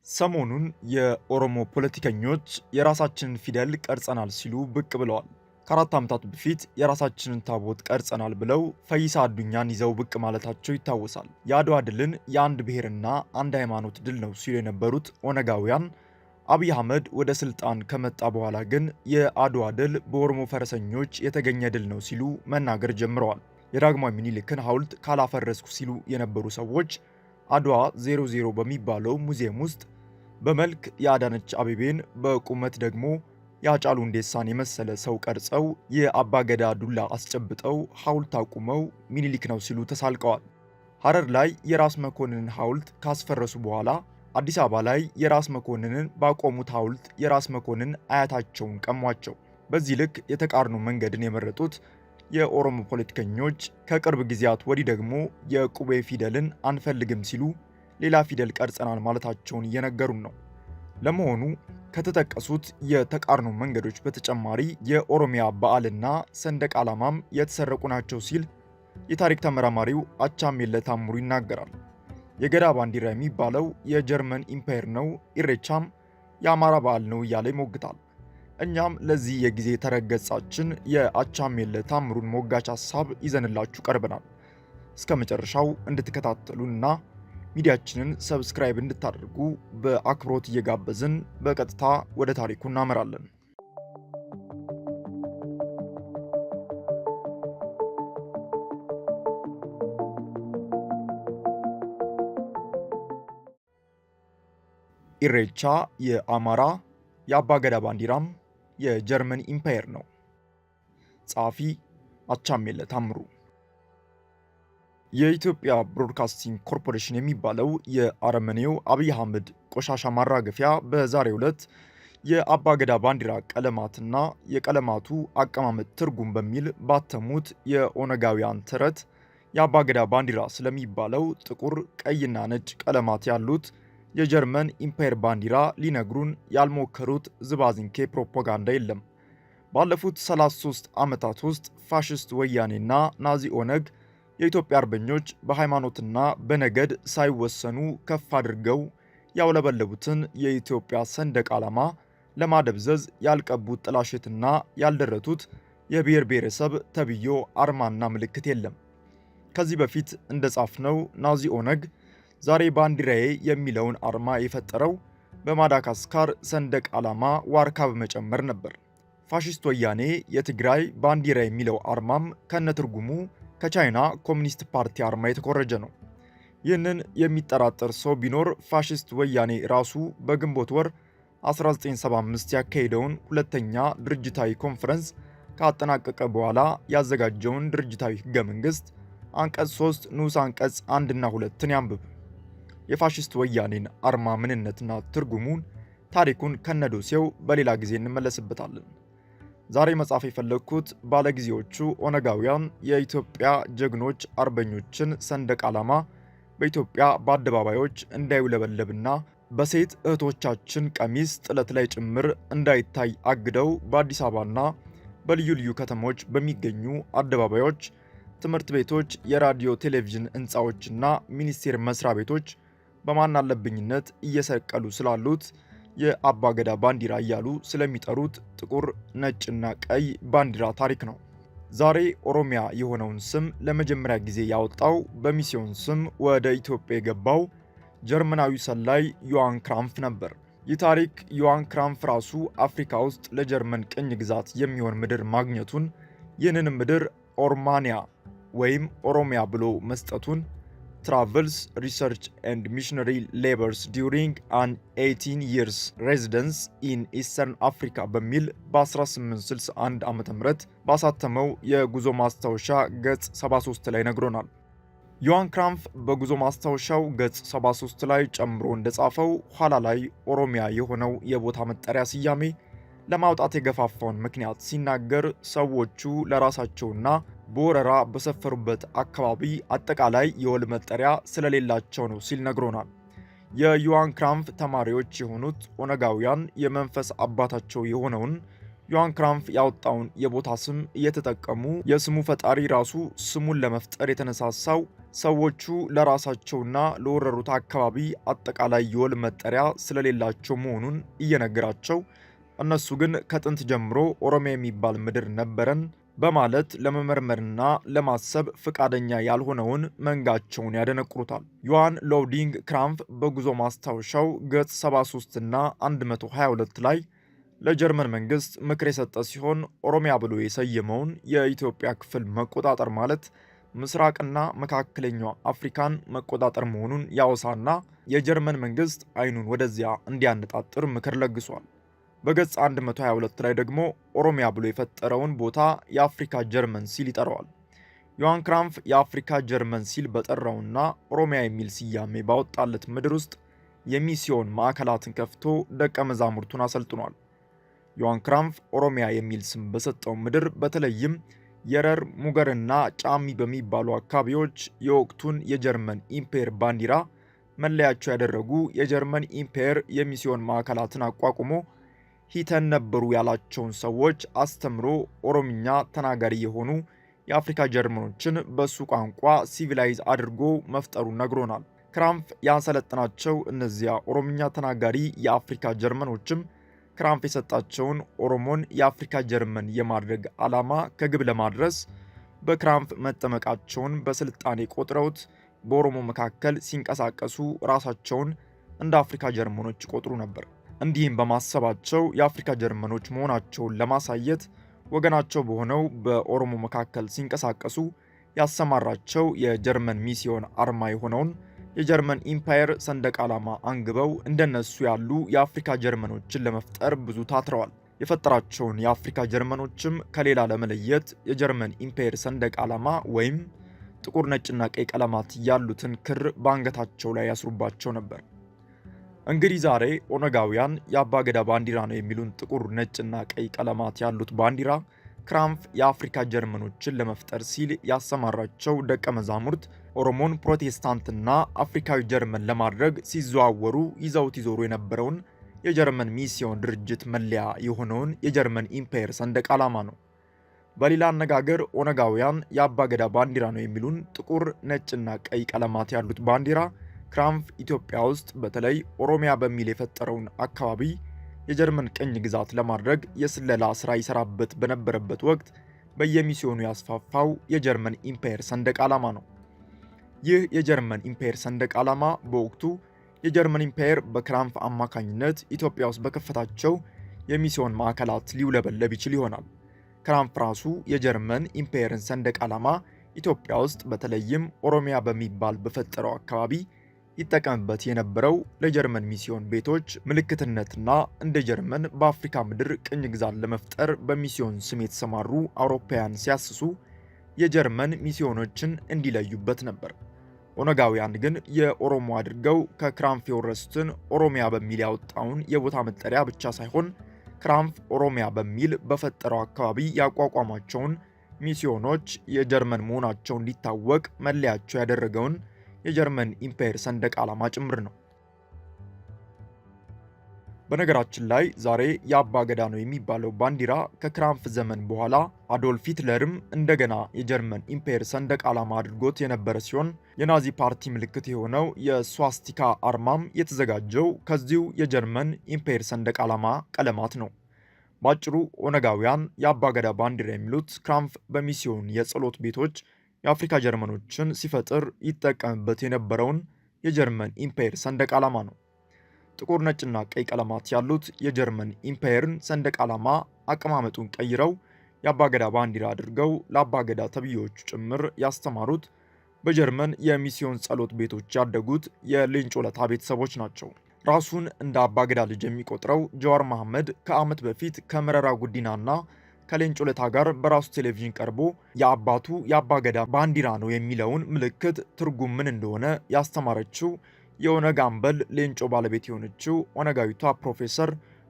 ሰሞኑን የኦሮሞ ፖለቲከኞች የራሳችንን ፊደል ቀርጸናል ሲሉ ብቅ ብለዋል። ከአራት ዓመታት በፊት የራሳችንን ታቦት ቀርጸናል ብለው ፈይሳ አዱኛን ይዘው ብቅ ማለታቸው ይታወሳል። የአድዋ ድልን የአንድ ብሔርና አንድ ሃይማኖት ድል ነው ሲሉ የነበሩት ኦነጋውያን አብይ አህመድ ወደ ስልጣን ከመጣ በኋላ ግን የአድዋ ድል በኦሮሞ ፈረሰኞች የተገኘ ድል ነው ሲሉ መናገር ጀምረዋል። የዳግማዊ ምኒልክን ሐውልት ካላፈረስኩ ሲሉ የነበሩ ሰዎች አድዋ 00 በሚባለው ሙዚየም ውስጥ በመልክ የአዳነች አቤቤን በቁመት ደግሞ የአጫሉ ሁንዴሳን የመሰለ ሰው ቀርጸው የአባገዳ ዱላ አስጨብጠው ሐውልት አቁመው ሚኒሊክ ነው ሲሉ ተሳልቀዋል። ሐረር ላይ የራስ መኮንንን ሐውልት ካስፈረሱ በኋላ አዲስ አበባ ላይ የራስ መኮንንን ባቆሙት ሐውልት የራስ መኮንን አያታቸውን ቀሟቸው። በዚህ ልክ የተቃርኖ መንገድን የመረጡት የኦሮሞ ፖለቲከኞች ከቅርብ ጊዜያት ወዲህ ደግሞ የቁቤ ፊደልን አንፈልግም ሲሉ ሌላ ፊደል ቀርጸናል ማለታቸውን እየነገሩን ነው። ለመሆኑ ከተጠቀሱት የተቃርኖ መንገዶች በተጨማሪ የኦሮሚያ በዓልና ሰንደቅ ዓላማም የተሰረቁ ናቸው ሲል የታሪክ ተመራማሪው አቻምየለህ ታምሩ ይናገራል። የገዳ ባንዲራ የሚባለው የጀርመን ኢምፓየር ነው፣ ኢሬቻም የአማራ በዓል ነው እያለ ይሞግታል። እኛም ለዚህ የጊዜ ተረገጻችን የአቻምየለህ ታምሩን ሞጋች ሐሳብ ይዘንላችሁ ቀርበናል። እስከ መጨረሻው እንድትከታተሉንና ሚዲያችንን ሰብስክራይብ እንድታደርጉ በአክብሮት እየጋበዝን በቀጥታ ወደ ታሪኩ እናመራለን። ኢሬቻ የአማራ፣ የአባገዳ ባንዲራም የጀርመን ኢምፓየር ነው። ጸሐፊ አቻምየለህ ታምሩ። የኢትዮጵያ ብሮድካስቲንግ ኮርፖሬሽን የሚባለው የአረመኔው አብይ አህመድ ቆሻሻ ማራገፊያ በዛሬው ዕለት የአባገዳ ባንዲራ ቀለማትና የቀለማቱ አቀማመጥ ትርጉም በሚል ባተሙት የኦነጋውያን ተረት የአባገዳ ባንዲራ ስለሚባለው ጥቁር፣ ቀይና ነጭ ቀለማት ያሉት የጀርመን ኢምፓየር ባንዲራ ሊነግሩን ያልሞከሩት ዝባዝንኬ ፕሮፓጋንዳ የለም። ባለፉት 33 ዓመታት ውስጥ ፋሽስት ወያኔና ናዚ ኦነግ የኢትዮጵያ አርበኞች በሃይማኖትና በነገድ ሳይወሰኑ ከፍ አድርገው ያውለበለቡትን የኢትዮጵያ ሰንደቅ ዓላማ ለማደብዘዝ ያልቀቡት ጥላሸትና ያልደረቱት የብሔር ብሔረሰብ ተብዮ አርማና ምልክት የለም። ከዚህ በፊት እንደጻፍነው ናዚ ኦነግ ዛሬ ባንዲራዬ የሚለውን አርማ የፈጠረው በማዳጋስካር ሰንደቅ ዓላማ ዋርካ በመጨመር ነበር። ፋሽስት ወያኔ የትግራይ ባንዲራ የሚለው አርማም ከነትርጉሙ ከቻይና ኮሚኒስት ፓርቲ አርማ የተኮረጀ ነው። ይህንን የሚጠራጠር ሰው ቢኖር ፋሽስት ወያኔ ራሱ በግንቦት ወር 1975 ያካሄደውን ሁለተኛ ድርጅታዊ ኮንፈረንስ ካጠናቀቀ በኋላ ያዘጋጀውን ድርጅታዊ ሕገ መንግሥት አንቀጽ 3 ንዑስ አንቀጽ 1 እና 2ን ያንብብ። የፋሽስት ወያኔን አርማ ምንነትና ትርጉሙን ታሪኩን ከነዶሴው በሌላ ጊዜ እንመለስበታለን። ዛሬ መጻፍ የፈለግኩት ባለጊዜዎቹ ኦነጋውያን የኢትዮጵያ ጀግኖች አርበኞችን ሰንደቅ ዓላማ በኢትዮጵያ በአደባባዮች እንዳይውለበለብና በሴት እህቶቻችን ቀሚስ ጥለት ላይ ጭምር እንዳይታይ አግደው በአዲስ አበባና በልዩ ልዩ ከተሞች በሚገኙ አደባባዮች፣ ትምህርት ቤቶች፣ የራዲዮ ቴሌቪዥን ሕንፃዎችና ሚኒስቴር መስሪያ ቤቶች በማናለብኝነት እየሰቀሉ ስላሉት የአባገዳ ባንዲራ እያሉ ስለሚጠሩት ጥቁር፣ ነጭና ቀይ ባንዲራ ታሪክ ነው። ዛሬ ኦሮሚያ የሆነውን ስም ለመጀመሪያ ጊዜ ያወጣው በሚስዮን ስም ወደ ኢትዮጵያ የገባው ጀርመናዊ ሰላይ ዮሐን ክራምፍ ነበር። ይህ ታሪክ ዮሐን ክራምፍ ራሱ አፍሪካ ውስጥ ለጀርመን ቅኝ ግዛት የሚሆን ምድር ማግኘቱን፣ ይህንን ምድር ኦርማንያ ወይም ኦሮሚያ ብሎ መስጠቱን Travels, Research and Missionary Labors During an 18 Years Residence in Eastern Africa በሚል በ1861 ዓ.ም ባሳተመው የጉዞ ማስታወሻ ገጽ 73 ላይ ነግሮናል። ዮሐን ክራምፍ በጉዞ ማስታወሻው ገጽ 73 ላይ ጨምሮ እንደጻፈው ኋላ ላይ ኦሮሚያ የሆነው የቦታ መጠሪያ ስያሜ ለማውጣት የገፋፋውን ምክንያት ሲናገር ሰዎቹ ለራሳቸውና በወረራ በሰፈሩበት አካባቢ አጠቃላይ የወል መጠሪያ ስለሌላቸው ነው ሲል ነግሮናል። የዮሐን ክራምፍ ተማሪዎች የሆኑት ኦነጋውያን የመንፈስ አባታቸው የሆነውን ዮሐን ክራምፍ ያወጣውን የቦታ ስም እየተጠቀሙ የስሙ ፈጣሪ ራሱ ስሙን ለመፍጠር የተነሳሳው ሰዎቹ ለራሳቸውና ለወረሩት አካባቢ አጠቃላይ የወል መጠሪያ ስለሌላቸው መሆኑን እየነገራቸው፣ እነሱ ግን ከጥንት ጀምሮ ኦሮሚያ የሚባል ምድር ነበረን በማለት ለመመርመርና ለማሰብ ፈቃደኛ ያልሆነውን መንጋቸውን ያደነቁሩታል። ዮሐን ሎውዲንግ ክራምፍ በጉዞ ማስታወሻው ገጽ 73 እና 122 ላይ ለጀርመን መንግስት ምክር የሰጠ ሲሆን ኦሮሚያ ብሎ የሰየመውን የኢትዮጵያ ክፍል መቆጣጠር ማለት ምስራቅና መካከለኛው አፍሪካን መቆጣጠር መሆኑን ያወሳና የጀርመን መንግስት አይኑን ወደዚያ እንዲያነጣጥር ምክር ለግሷል። በገጽ 122 ላይ ደግሞ ኦሮሚያ ብሎ የፈጠረውን ቦታ የአፍሪካ ጀርመን ሲል ይጠራዋል። ዮሐን ክራምፍ የአፍሪካ ጀርመን ሲል በጠራውና ኦሮሚያ የሚል ስያሜ ባወጣለት ምድር ውስጥ የሚስዮን ማዕከላትን ከፍቶ ደቀ መዛሙርቱን አሰልጥኗል። ዮሐን ክራምፍ ኦሮሚያ የሚል ስም በሰጠው ምድር በተለይም የረር፣ ሙገርና ጫሚ በሚባሉ አካባቢዎች የወቅቱን የጀርመን ኢምፔር ባንዲራ መለያቸው ያደረጉ የጀርመን ኢምፔር የሚስዮን ማዕከላትን አቋቁሞ ሂተን ነበሩ ያላቸውን ሰዎች አስተምሮ ኦሮምኛ ተናጋሪ የሆኑ የአፍሪካ ጀርመኖችን በሱ ቋንቋ ሲቪላይዝ አድርጎ መፍጠሩን ነግሮናል። ክራምፍ ያሰለጠናቸው እነዚያ ኦሮምኛ ተናጋሪ የአፍሪካ ጀርመኖችም ክራምፍ የሰጣቸውን ኦሮሞን የአፍሪካ ጀርመን የማድረግ ዓላማ ከግብ ለማድረስ በክራምፍ መጠመቃቸውን በስልጣኔ ቆጥረውት በኦሮሞ መካከል ሲንቀሳቀሱ ራሳቸውን እንደ አፍሪካ ጀርመኖች ይቆጥሩ ነበር። እንዲህም በማሰባቸው የአፍሪካ ጀርመኖች መሆናቸውን ለማሳየት ወገናቸው በሆነው በኦሮሞ መካከል ሲንቀሳቀሱ ያሰማራቸው የጀርመን ሚስዮን አርማ የሆነውን የጀርመን ኢምፓየር ሰንደቅ ዓላማ አንግበው እንደነሱ ያሉ የአፍሪካ ጀርመኖችን ለመፍጠር ብዙ ታትረዋል። የፈጠራቸውን የአፍሪካ ጀርመኖችም ከሌላ ለመለየት የጀርመን ኢምፓየር ሰንደቅ ዓላማ ወይም ጥቁር፣ ነጭና ቀይ ቀለማት ያሉትን ክር በአንገታቸው ላይ ያስሩባቸው ነበር። እንግዲህ ዛሬ ኦነጋውያን የአባገዳ ባንዲራ ነው የሚሉን ጥቁር፣ ነጭና ቀይ ቀለማት ያሉት ባንዲራ ክራምፍ የአፍሪካ ጀርመኖችን ለመፍጠር ሲል ያሰማራቸው ደቀ መዛሙርት ኦሮሞን ፕሮቴስታንትና አፍሪካዊ ጀርመን ለማድረግ ሲዘዋወሩ ይዘውት ይዞሩ የነበረውን የጀርመን ሚስዮን ድርጅት መለያ የሆነውን የጀርመን ኢምፓየር ሰንደቅ ዓላማ ነው። በሌላ አነጋገር ኦነጋውያን የአባገዳ ባንዲራ ነው የሚሉን ጥቁር፣ ነጭና ቀይ ቀለማት ያሉት ባንዲራ ክራምፍ ኢትዮጵያ ውስጥ በተለይ ኦሮሚያ በሚል የፈጠረውን አካባቢ የጀርመን ቅኝ ግዛት ለማድረግ የስለላ ስራ ይሰራበት በነበረበት ወቅት በየሚስዮኑ ያስፋፋው የጀርመን ኢምፓየር ሰንደቅ ዓላማ ነው። ይህ የጀርመን ኢምፓየር ሰንደቅ ዓላማ በወቅቱ የጀርመን ኢምፓየር በክራምፍ አማካኝነት ኢትዮጵያ ውስጥ በከፈታቸው የሚስዮን ማዕከላት ሊውለበለብ ይችል ይሆናል። ክራምፍ ራሱ የጀርመን ኢምፓየርን ሰንደቅ ዓላማ ኢትዮጵያ ውስጥ በተለይም ኦሮሚያ በሚባል በፈጠረው አካባቢ ይጠቀምበት የነበረው ለጀርመን ሚስዮን ቤቶች ምልክትነትና እንደ ጀርመን በአፍሪካ ምድር ቅኝ ግዛት ለመፍጠር በሚስዮን ስም የተሰማሩ አውሮፓውያን ሲያስሱ የጀርመን ሚስዮኖችን እንዲለዩበት ነበር። ኦነጋውያን ግን የኦሮሞ አድርገው ከክራምፍ የወረሱትን ኦሮሚያ በሚል ያወጣውን የቦታ መጠሪያ ብቻ ሳይሆን ክራምፍ ኦሮሚያ በሚል በፈጠረው አካባቢ ያቋቋሟቸውን ሚስዮኖች የጀርመን መሆናቸው እንዲታወቅ መለያቸው ያደረገውን የጀርመን ኢምፓየር ሰንደቅ ዓላማ ጭምር ነው። በነገራችን ላይ ዛሬ የአባገዳ ነው የሚባለው ባንዲራ ከክራምፍ ዘመን በኋላ አዶልፍ ሂትለርም እንደገና የጀርመን ኢምፓየር ሰንደቅ ዓላማ አድርጎት የነበረ ሲሆን የናዚ ፓርቲ ምልክት የሆነው የስዋስቲካ አርማም የተዘጋጀው ከዚሁ የጀርመን ኢምፓየር ሰንደቅ ዓላማ ቀለማት ነው። ባጭሩ ኦነጋውያን የአባገዳ ባንዲራ የሚሉት ክራምፍ በሚስዮን የጸሎት ቤቶች የአፍሪካ ጀርመኖችን ሲፈጥር ይጠቀምበት የነበረውን የጀርመን ኢምፓየር ሰንደቅ ዓላማ ነው። ጥቁር፣ ነጭና ቀይ ቀለማት ያሉት የጀርመን ኢምፓየርን ሰንደቅ ዓላማ አቀማመጡን ቀይረው የአባገዳ ባንዲራ አድርገው ለአባገዳ ተብዬዎቹ ጭምር ያስተማሩት በጀርመን የሚስዮን ጸሎት ቤቶች ያደጉት የሌንጮ ለታ ቤተሰቦች ናቸው። ራሱን እንደ አባገዳ ልጅ የሚቆጥረው ጀዋር መሐመድ ከዓመት በፊት ከመረራ ጉዲናና ከሌንጮ ለታ ጋር በራሱ ቴሌቪዥን ቀርቦ የአባቱ የአባገዳ ባንዲራ ነው የሚለውን ምልክት ትርጉም ምን እንደሆነ ያስተማረችው የኦነግ አምበል ሌንጮ ባለቤት የሆነችው ኦነጋዊቷ ፕሮፌሰር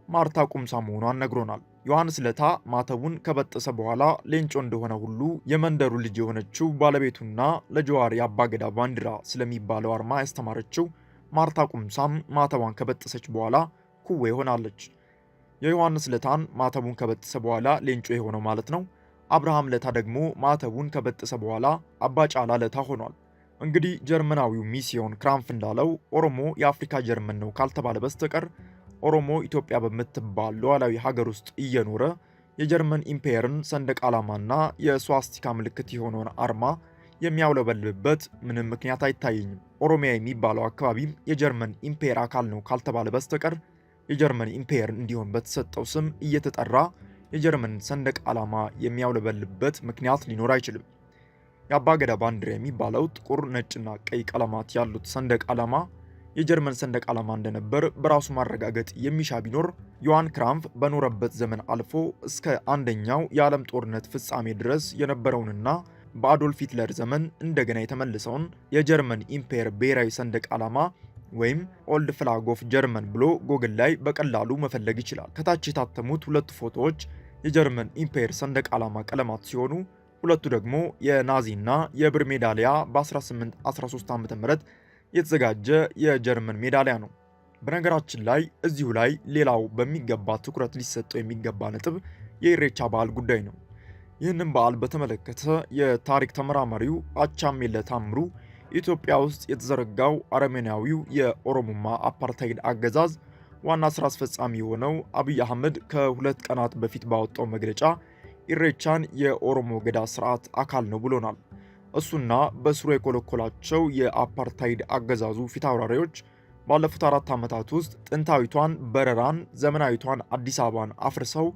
ማርታ ቁምሳ መሆኗን ነግሮናል። ዮሐንስ ለታ ማተቡን ከበጠሰ በኋላ ሌንጮ እንደሆነ ሁሉ የመንደሩ ልጅ የሆነችው ባለቤቱና ለጀዋር የአባገዳ ባንዲራ ስለሚባለው አርማ ያስተማረችው ማርታ ቁምሳም ማተቧን ከበጠሰች በኋላ ኩዌ ሆናለች። የዮሐንስ ለታን ማተቡን ከበጠሰ በኋላ ሌንጮ የሆነው ማለት ነው። አብርሃም ለታ ደግሞ ማተቡን ከበጠሰ በኋላ አባ ጫላ ለታ ሆኗል። እንግዲህ ጀርመናዊው ሚስዮን ክራምፍ እንዳለው ኦሮሞ የአፍሪካ ጀርመን ነው ካልተባለ በስተቀር ኦሮሞ ኢትዮጵያ በምትባል ሉዓላዊ ሀገር ውስጥ እየኖረ የጀርመን ኢምፔየርን ሰንደቅ ዓላማና የስዋስቲካ ምልክት የሆነውን አርማ የሚያውለበልብበት ምንም ምክንያት አይታየኝም። ኦሮሚያ የሚባለው አካባቢም የጀርመን ኢምፔየር አካል ነው ካልተባለ በስተቀር የጀርመን ኢምፔየር እንዲሆን በተሰጠው ስም እየተጠራ የጀርመን ሰንደቅ ዓላማ የሚያውለበልብበት ምክንያት ሊኖር አይችልም። የአባገዳ ባንዲራ የሚባለው ጥቁር፣ ነጭና ቀይ ቀለማት ያሉት ሰንደቅ ዓላማ የጀርመን ሰንደቅ ዓላማ እንደነበር በራሱ ማረጋገጥ የሚሻ ቢኖር ዮሐን ክራምፍ በኖረበት ዘመን አልፎ እስከ አንደኛው የዓለም ጦርነት ፍጻሜ ድረስ የነበረውንና በአዶልፍ ሂትለር ዘመን እንደገና የተመለሰውን የጀርመን ኢምፔየር ብሔራዊ ሰንደቅ ዓላማ ወይም ኦልድ ፍላግ ኦፍ ጀርመን ብሎ ጎግል ላይ በቀላሉ መፈለግ ይችላል። ከታች የታተሙት ሁለቱ ፎቶዎች የጀርመን ኢምፔየር ሰንደቅ ዓላማ ቀለማት ሲሆኑ ሁለቱ ደግሞ የናዚና የብር ሜዳሊያ በ1813 ዓ.ም የተዘጋጀ የጀርመን ሜዳሊያ ነው። በነገራችን ላይ እዚሁ ላይ ሌላው በሚገባ ትኩረት ሊሰጠው የሚገባ ነጥብ የኢሬቻ በዓል ጉዳይ ነው። ይህንን በዓል በተመለከተ የታሪክ ተመራማሪው አቻምየለ ታምሩ ኢትዮጵያ ውስጥ የተዘረጋው አረመኔያዊው የኦሮሞማ አፓርታይድ አገዛዝ ዋና ስራ አስፈጻሚ የሆነው አብይ አህመድ ከ2 ቀናት በፊት ባወጣው መግለጫ ኢሬቻን የኦሮሞ ገዳ ስርዓት አካል ነው ብሎናል። እሱና በስሩ የኮለኮላቸው የአፓርታይድ አገዛዙ ፊታውራሪዎች ባለፉት 4 ዓመታት ውስጥ ጥንታዊቷን በረራን፣ ዘመናዊቷን አዲስ አበባን አፍርሰው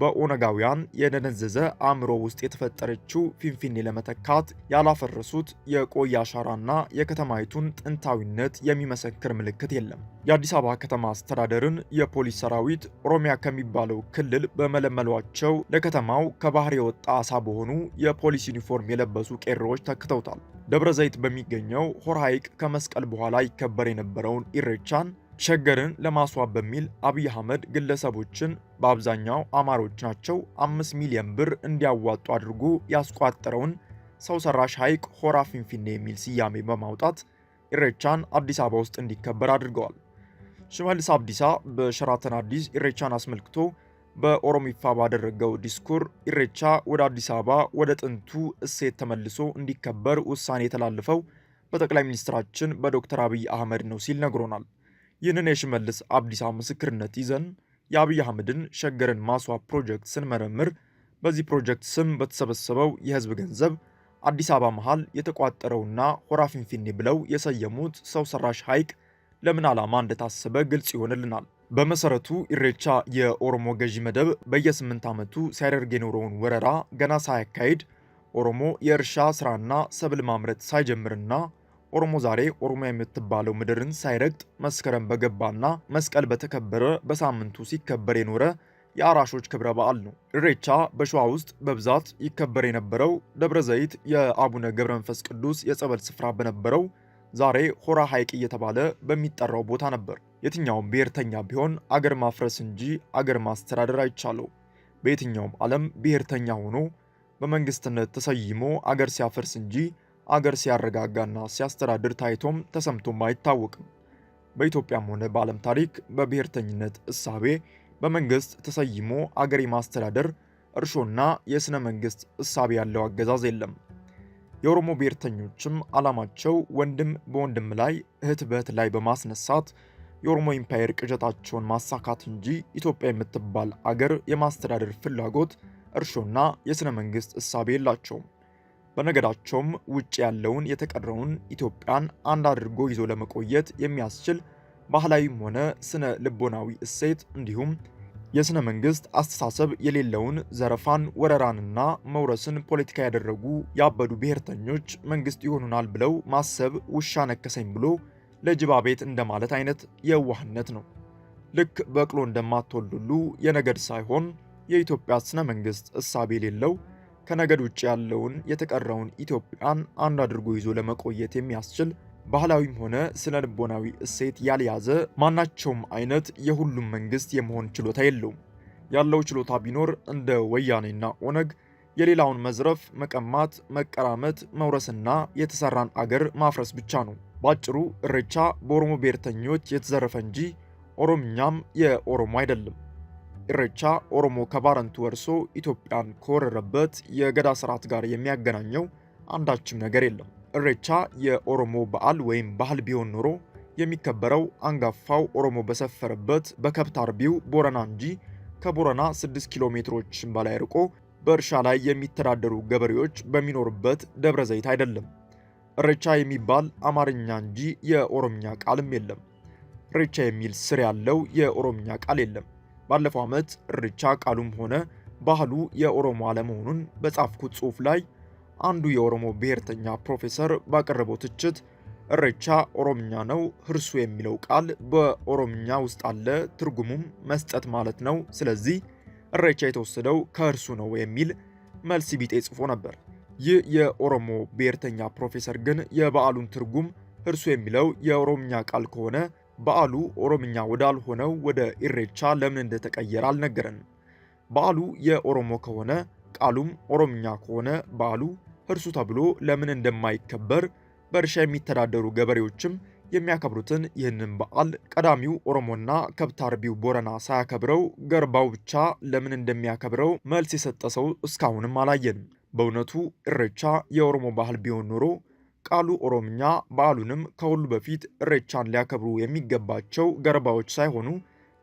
በኦነጋውያን የደነዘዘ አእምሮ ውስጥ የተፈጠረችው ፊንፊኔ ለመተካት ያላፈረሱት የቆየ አሻራና የከተማይቱን ጥንታዊነት የሚመሰክር ምልክት የለም። የአዲስ አበባ ከተማ አስተዳደርን የፖሊስ ሰራዊት ኦሮሚያ ከሚባለው ክልል በመለመሏቸው ለከተማው ከባህር የወጣ አሳ በሆኑ የፖሊስ ዩኒፎርም የለበሱ ቄሮዎች ተክተውታል። ደብረ ዘይት በሚገኘው ሆራ ሐይቅ ከመስቀል በኋላ ይከበር የነበረውን ኢሬቻን ሸገርን ለማስዋብ በሚል አብይ አህመድ ግለሰቦችን በአብዛኛው አማሮች ናቸው 5 ሚሊዮን ብር እንዲያዋጡ አድርጎ ያስቋጠረውን ሰው ሰራሽ ሐይቅ ሆራ ፊንፊኔ የሚል ስያሜ በማውጣት ኢሬቻን አዲስ አበባ ውስጥ እንዲከበር አድርገዋል። ሽመልስ አብዲሳ በሸራተን አዲስ ኢሬቻን አስመልክቶ በኦሮሚፋ ባደረገው ዲስኩር ኢሬቻ ወደ አዲስ አበባ ወደ ጥንቱ እሴት ተመልሶ እንዲከበር ውሳኔ የተላለፈው በጠቅላይ ሚኒስትራችን በዶክተር አብይ አህመድ ነው ሲል ነግሮናል። ይህንን የሽመልስ አብዲሳ ምስክርነት ይዘን የአብይ አህመድን ሸገርን ማስዋብ ፕሮጀክት ስንመረምር በዚህ ፕሮጀክት ስም በተሰበሰበው የህዝብ ገንዘብ አዲስ አበባ መሃል የተቋጠረውና ሆራ ፊንፊኔ ብለው የሰየሙት ሰው ሰራሽ ሐይቅ ለምን ዓላማ እንደታሰበ ግልጽ ይሆንልናል። በመሰረቱ ኢሬቻ የኦሮሞ ገዢ መደብ በየ8 ዓመቱ ሲያደርግ የኖረውን ወረራ ገና ሳያካሂድ ኦሮሞ የእርሻ ስራና ሰብል ማምረት ሳይጀምርና ኦሮሞ ዛሬ ኦሮሚያ የምትባለው ምድርን ሳይረግጥ መስከረም በገባና መስቀል በተከበረ በሳምንቱ ሲከበር የኖረ የአራሾች ክብረ በዓል ነው። ኢሬቻ በሸዋ ውስጥ በብዛት ይከበር የነበረው ደብረ ዘይት የአቡነ ገብረ መንፈስ ቅዱስ የጸበል ስፍራ በነበረው ዛሬ ሆራ ሐይቅ እየተባለ በሚጠራው ቦታ ነበር። የትኛውም ብሔርተኛ ቢሆን አገር ማፍረስ እንጂ አገር ማስተዳደር አይቻለው። በየትኛውም ዓለም ብሔርተኛ ሆኖ በመንግስትነት ተሰይሞ አገር ሲያፈርስ እንጂ አገር ሲያረጋጋና ሲያስተዳድር ታይቶም ተሰምቶም አይታወቅም። በኢትዮጵያም ሆነ በዓለም ታሪክ በብሔርተኝነት እሳቤ በመንግስት ተሰይሞ አገር የማስተዳደር እርሾና የሥነ መንግስት እሳቤ ያለው አገዛዝ የለም። የኦሮሞ ብሔርተኞችም ዓላማቸው ወንድም በወንድም ላይ እህት በእህት ላይ በማስነሳት የኦሮሞ ኢምፓየር ቅዠታቸውን ማሳካት እንጂ ኢትዮጵያ የምትባል አገር የማስተዳደር ፍላጎት እርሾና የሥነ መንግስት እሳቤ የላቸውም። በነገዳቸውም ውጭ ያለውን የተቀረውን ኢትዮጵያን አንድ አድርጎ ይዞ ለመቆየት የሚያስችል ባህላዊም ሆነ ስነ ልቦናዊ እሴት እንዲሁም የሥነ መንግስት አስተሳሰብ የሌለውን ዘረፋን፣ ወረራንና መውረስን ፖለቲካ ያደረጉ ያበዱ ብሔርተኞች መንግስት ይሆኑናል ብለው ማሰብ ውሻ ነከሰኝ ብሎ ለጅባ ቤት እንደማለት አይነት የዋህነት ነው። ልክ በቅሎ እንደማትወልድ ሁሉ የነገድ ሳይሆን የኢትዮጵያ ስነ መንግስት እሳቤ የሌለው ከነገድ ውጭ ያለውን የተቀረውን ኢትዮጵያን አንድ አድርጎ ይዞ ለመቆየት የሚያስችል ባህላዊም ሆነ ስነ ልቦናዊ እሴት ያልያዘ ማናቸውም አይነት የሁሉም መንግስት የመሆን ችሎታ የለውም። ያለው ችሎታ ቢኖር እንደ ወያኔና ኦነግ የሌላውን መዝረፍ፣ መቀማት፣ መቀራመት፣ መውረስና የተሰራን አገር ማፍረስ ብቻ ነው። ባጭሩ ኢሬቻ በኦሮሞ ብሔርተኞች የተዘረፈ እንጂ ኦሮምኛም የኦሮሞ አይደለም። ኢሬቻ ኦሮሞ ከባረንቱ ወርሶ ኢትዮጵያን ከወረረበት የገዳ ስርዓት ጋር የሚያገናኘው አንዳችም ነገር የለም። እሬቻ የኦሮሞ በዓል ወይም ባህል ቢሆን ኖሮ የሚከበረው አንጋፋው ኦሮሞ በሰፈረበት በከብት አርቢው ቦረና እንጂ ከቦረና 6 ኪሎ ሜትሮችን በላይ ርቆ በእርሻ ላይ የሚተዳደሩ ገበሬዎች በሚኖርበት ደብረ ዘይት አይደለም። እሬቻ የሚባል አማርኛ እንጂ የኦሮምኛ ቃልም የለም። እሬቻ የሚል ስር ያለው የኦሮምኛ ቃል የለም። ባለፈው ዓመት እሬቻ ቃሉም ሆነ ባህሉ የኦሮሞ አለመሆኑን በጻፍኩት ጽሑፍ ላይ አንዱ የኦሮሞ ብሔርተኛ ፕሮፌሰር ባቀረበው ትችት እሬቻ ኦሮምኛ ነው፣ ህርሱ የሚለው ቃል በኦሮምኛ ውስጥ አለ፣ ትርጉሙም መስጠት ማለት ነው፣ ስለዚህ እሬቻ የተወሰደው ከእርሱ ነው የሚል መልስ ቢጤ ጽፎ ነበር። ይህ የኦሮሞ ብሔርተኛ ፕሮፌሰር ግን የበዓሉን ትርጉም እርሱ የሚለው የኦሮምኛ ቃል ከሆነ በዓሉ ኦሮምኛ ወዳልሆነው ወደ ኢሬቻ ለምን እንደተቀየረ አልነገረንም። በዓሉ የኦሮሞ ከሆነ ቃሉም ኦሮምኛ ከሆነ በዓሉ እርሱ ተብሎ ለምን እንደማይከበር በእርሻ የሚተዳደሩ ገበሬዎችም የሚያከብሩትን ይህንን በዓል ቀዳሚው ኦሮሞና ከብት አርቢው ቦረና ሳያከብረው ገርባው ብቻ ለምን እንደሚያከብረው መልስ የሰጠ ሰው እስካሁንም አላየንም። በእውነቱ ኢሬቻ የኦሮሞ ባህል ቢሆን ኖሮ ቃሉ ኦሮምኛ፣ በዓሉንም ከሁሉ በፊት ኢሬቻን ሊያከብሩ የሚገባቸው ገርባዎች ሳይሆኑ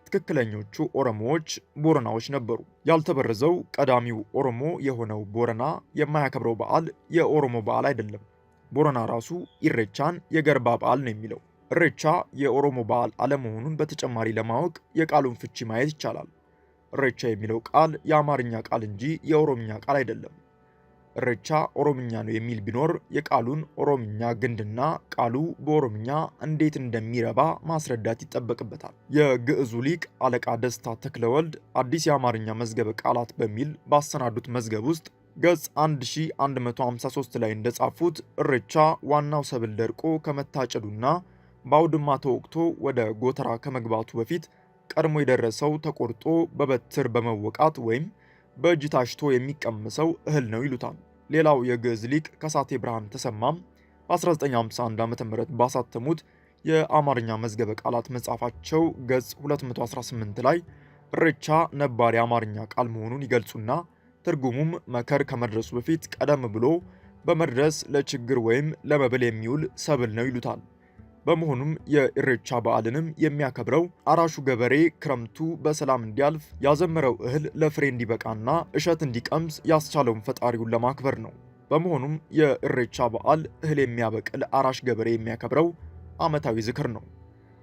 ትክክለኞቹ ኦሮሞዎች ቦረናዎች ነበሩ። ያልተበረዘው ቀዳሚው ኦሮሞ የሆነው ቦረና የማያከብረው በዓል የኦሮሞ በዓል አይደለም። ቦረና ራሱ ኢሬቻን የገርባ በዓል ነው የሚለው። ኢሬቻ የኦሮሞ በዓል አለመሆኑን በተጨማሪ ለማወቅ የቃሉን ፍቺ ማየት ይቻላል። ኢሬቻ የሚለው ቃል የአማርኛ ቃል እንጂ የኦሮምኛ ቃል አይደለም። ኢሬቻ ኦሮምኛ ነው የሚል ቢኖር የቃሉን ኦሮምኛ ግንድና ቃሉ በኦሮምኛ እንዴት እንደሚረባ ማስረዳት ይጠበቅበታል። የግዕዙ ሊቅ አለቃ ደስታ ተክለወልድ አዲስ የአማርኛ መዝገበ ቃላት በሚል ባሰናዱት መዝገብ ውስጥ ገጽ 1153 ላይ እንደጻፉት ኢሬቻ ዋናው ሰብል ደርቆ ከመታጨዱና በአውድማ ተወቅቶ ወደ ጎተራ ከመግባቱ በፊት ቀድሞ የደረሰው ተቆርጦ በበትር በመወቃት ወይም በእጅ ታሽቶ የሚቀመሰው እህል ነው ይሉታል። ሌላው የግዕዝ ሊቅ ከሳቴ ብርሃን ተሰማም በ1951 ዓ.ም ባሳተሙት የአማርኛ መዝገበ ቃላት መጽሐፋቸው ገጽ 218 ላይ ኢሬቻ ነባር የአማርኛ ቃል መሆኑን ይገልጹና ትርጉሙም መከር ከመድረሱ በፊት ቀደም ብሎ በመድረስ ለችግር ወይም ለመብል የሚውል ሰብል ነው ይሉታል። በመሆኑም የኢሬቻ በዓልንም የሚያከብረው አራሹ ገበሬ ክረምቱ በሰላም እንዲያልፍ ያዘመረው እህል ለፍሬ እንዲበቃና እሸት እንዲቀምስ ያስቻለውን ፈጣሪውን ለማክበር ነው። በመሆኑም የኢሬቻ በዓል እህል የሚያበቅል አራሽ ገበሬ የሚያከብረው ዓመታዊ ዝክር ነው።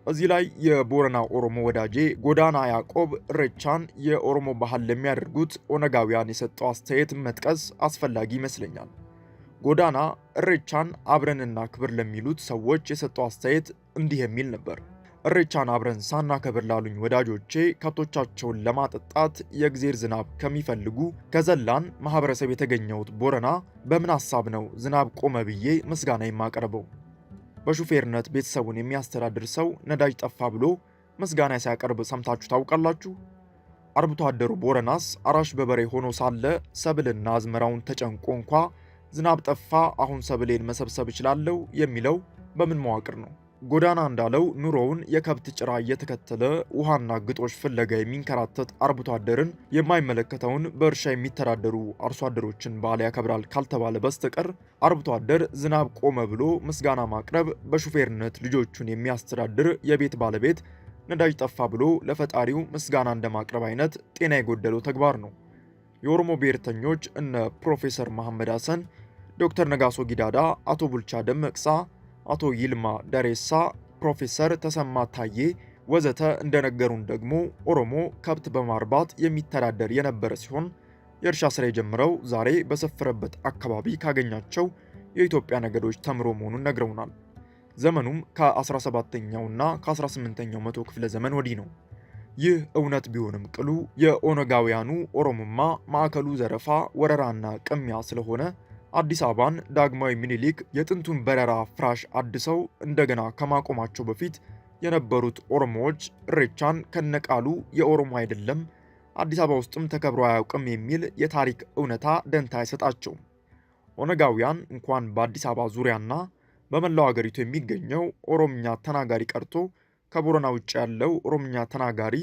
እዚህ ላይ የቦረና ኦሮሞ ወዳጄ ጎዳና ያዕቆብ ኢሬቻን የኦሮሞ ባህል ለሚያደርጉት ኦነጋውያን የሰጠው አስተያየት መጥቀስ አስፈላጊ ይመስለኛል። ጎዳና ኢሬቻን አብረንና ክብር ለሚሉት ሰዎች የሰጠው አስተያየት እንዲህ የሚል ነበር። ኢሬቻን አብረን ሳናከብር ላሉኝ ወዳጆቼ ከብቶቻቸውን ለማጠጣት የእግዜር ዝናብ ከሚፈልጉ ከዘላን ማህበረሰብ የተገኘሁት ቦረና በምን ሐሳብ ነው ዝናብ ቆመ ብዬ ምስጋና የማቀርበው? በሹፌርነት ቤተሰቡን የሚያስተዳድር ሰው ነዳጅ ጠፋ ብሎ ምስጋና ሲያቀርብ ሰምታችሁ ታውቃላችሁ? አርብቶ አደሩ ቦረናስ አራሽ በበሬ ሆኖ ሳለ ሰብልና አዝመራውን ተጨንቆ እንኳ ዝናብ ጠፋ አሁን ሰብሌን መሰብሰብ እችላለሁ የሚለው በምን መዋቅር ነው? ጎዳና እንዳለው ኑሮውን የከብት ጭራ እየተከተለ ውሃና ግጦሽ ፍለጋ የሚንከራተት አርብቶ አደርን የማይመለከተውን በእርሻ የሚተዳደሩ አርሶ አደሮችን በዓል ያከብራል ካልተባለ በስተቀር አርብቶ አደር ዝናብ ቆመ ብሎ ምስጋና ማቅረብ በሹፌርነት ልጆቹን የሚያስተዳድር የቤት ባለቤት ነዳጅ ጠፋ ብሎ ለፈጣሪው ምስጋና እንደማቅረብ አይነት ጤና የጎደለው ተግባር ነው። የኦሮሞ ብሔርተኞች እነ ፕሮፌሰር መሐመድ ሐሰን፣ ዶክተር ነጋሶ ጊዳዳ፣ አቶ ቡልቻ ደመቅሳ፣ አቶ ይልማ ደሬሳ፣ ፕሮፌሰር ተሰማ ታዬ ወዘተ እንደነገሩን ደግሞ ኦሮሞ ከብት በማርባት የሚተዳደር የነበረ ሲሆን የእርሻ ስራ የጀመረው ዛሬ በሰፈረበት አካባቢ ካገኛቸው የኢትዮጵያ ነገዶች ተምሮ መሆኑን ነግረውናል። ዘመኑም ከ17ኛውና ከ18ኛው መቶ ክፍለ ዘመን ወዲህ ነው። ይህ እውነት ቢሆንም ቅሉ የኦነጋውያኑ ኦሮሞማ ማዕከሉ ዘረፋ፣ ወረራና ቅሚያ ስለሆነ አዲስ አበባን ዳግማዊ ምኒልክ የጥንቱን በረራ ፍራሽ አድሰው እንደገና ከማቆማቸው በፊት የነበሩት ኦሮሞዎች ኢሬቻን ከነቃሉ የኦሮሞ አይደለም፣ አዲስ አበባ ውስጥም ተከብሮ አያውቅም የሚል የታሪክ እውነታ ደንታ አይሰጣቸውም። ኦነጋውያን እንኳን በአዲስ አበባ ዙሪያና በመላው አገሪቱ የሚገኘው ኦሮምኛ ተናጋሪ ቀርቶ ከቦረና ውጭ ያለው ኦሮምኛ ተናጋሪ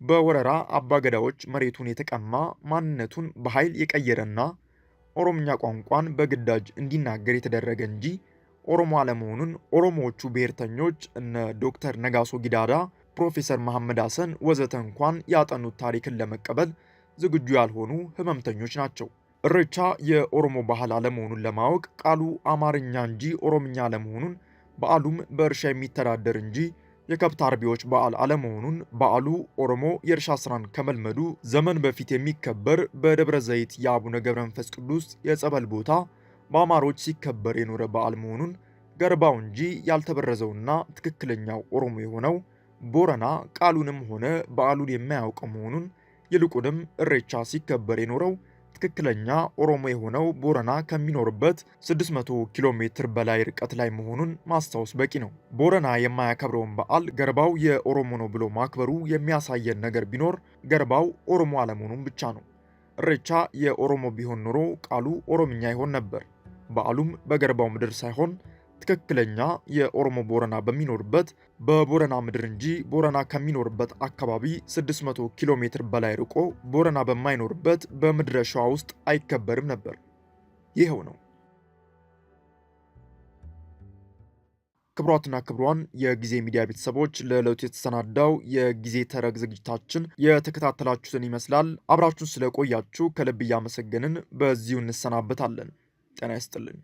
በወረራ አባገዳዎች መሬቱን የተቀማ ማንነቱን በኃይል የቀየረና ኦሮምኛ ቋንቋን በግዳጅ እንዲናገር የተደረገ እንጂ ኦሮሞ አለመሆኑን ኦሮሞዎቹ ብሔርተኞች እነ ዶክተር ነጋሶ ጊዳዳ፣ ፕሮፌሰር መሐመድ ሐሰን ወዘተ እንኳን ያጠኑት ታሪክን ለመቀበል ዝግጁ ያልሆኑ ህመምተኞች ናቸው። እሬቻ የኦሮሞ ባህል አለመሆኑን ለማወቅ ቃሉ አማርኛ እንጂ ኦሮምኛ አለመሆኑን፣ በዓሉም በእርሻ የሚተዳደር እንጂ የከብት አርቢዎች በዓል አለመሆኑን፣ በዓሉ ኦሮሞ የእርሻ ስራን ከመልመዱ ዘመን በፊት የሚከበር በደብረ ዘይት የአቡነ ገብረ መንፈስ ቅዱስ የጸበል ቦታ በአማሮች ሲከበር የኖረ በዓል መሆኑን፣ ገርባው እንጂ ያልተበረዘውና ትክክለኛው ኦሮሞ የሆነው ቦረና ቃሉንም ሆነ በዓሉን የማያውቅ መሆኑን፣ ይልቁንም እሬቻ ሲከበር የኖረው ትክክለኛ ኦሮሞ የሆነው ቦረና ከሚኖርበት 600 ኪሎ ሜትር በላይ ርቀት ላይ መሆኑን ማስታወስ በቂ ነው። ቦረና የማያከብረውን በዓል ገርባው የኦሮሞ ነው ብሎ ማክበሩ የሚያሳየን ነገር ቢኖር ገርባው ኦሮሞ አለመሆኑን ብቻ ነው። እሬቻ የኦሮሞ ቢሆን ኖሮ ቃሉ ኦሮምኛ ይሆን ነበር። በዓሉም በገርባው ምድር ሳይሆን ትክክለኛ የኦሮሞ ቦረና በሚኖርበት በቦረና ምድር እንጂ ቦረና ከሚኖርበት አካባቢ 600 ኪሎ ሜትር በላይ ርቆ ቦረና በማይኖርበት በምድረ ሸዋ ውስጥ አይከበርም ነበር። ይኸው ነው። ክቡራትና ክቡራን የጊዜ ሚዲያ ቤተሰቦች ለዕለቱ የተሰናዳው የጊዜ ተረክ ዝግጅታችን የተከታተላችሁትን ይመስላል። አብራችሁን ስለቆያችሁ ከልብ እያመሰገንን በዚሁ እንሰናበታለን። ጤና ይስጥልን።